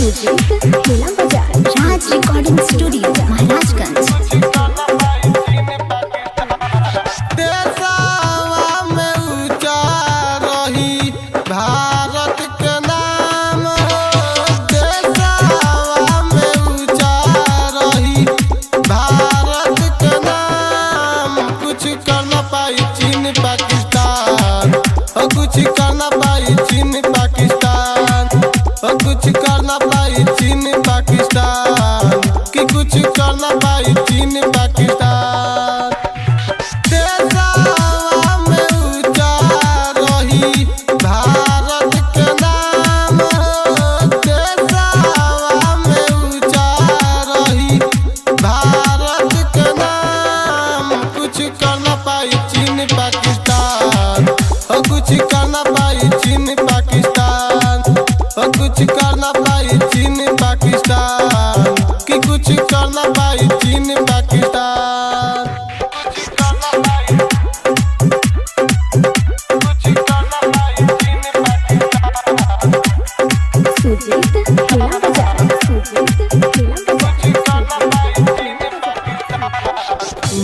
राज recording studio Maharajganj. Bharat के नाम देशवा में ऊंचा रही, भारत के नाम कुछ कर न पाई चीन पाकिस्तान, कुछ कर न पाई चीन पाकिस्तान, कुछ कर न पाई चीन पाकिस्तान, कि कुछ कर न पाई चीन पाकिस्तान। देशवा में ऊंचा रही भारत के नाम, देशवा में ऊंचा रही भारत के नाम, कुछ कर न पाई चीन पाकिस्तान, कुछ कर न पाई चीन पाकिस्तान, कुछ कर न पाई चीन पाकिस्तान, कि कुछ कर न पाई चीन पाकिस्तान।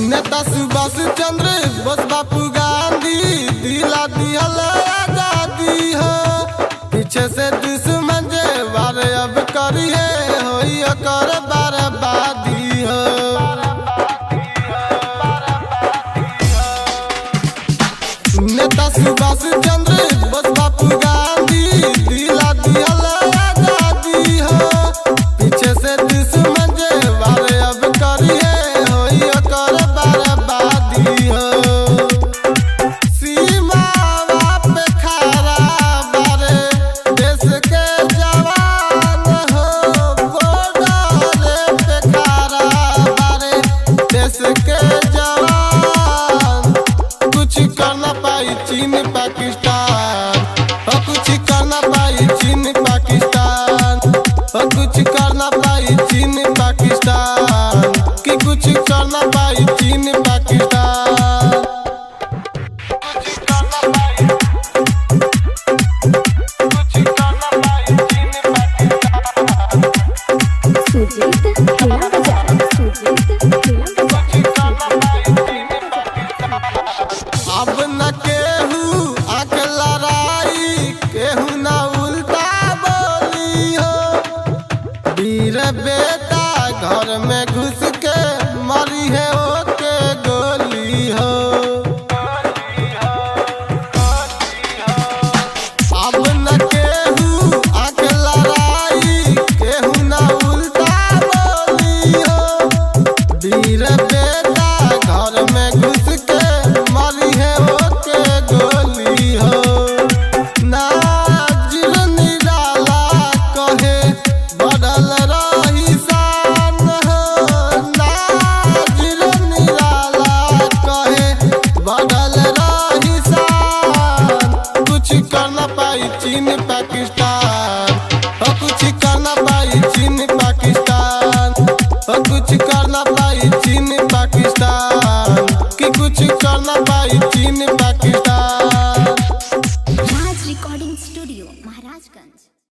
नेता सुभाष चंद्र बोस, बापू गांधी दिला दिहल आजादी हो, पीछे से दुश्मन जे वार अब करिए होई कर बर्बादी हो। नेता सुभाष चंद्र बोस, बापू गांधी दिला दिहल आजादी हो, पीछे से दुश्मन जे वार अब करिए होई कर बर्बादी हो। सीमावा पे खड़ा बारे देश के जवान हो, बॉर्डर पे खड़ा बारे देश के जवान, कुछ कर न पाई चीन पाकिस्तान,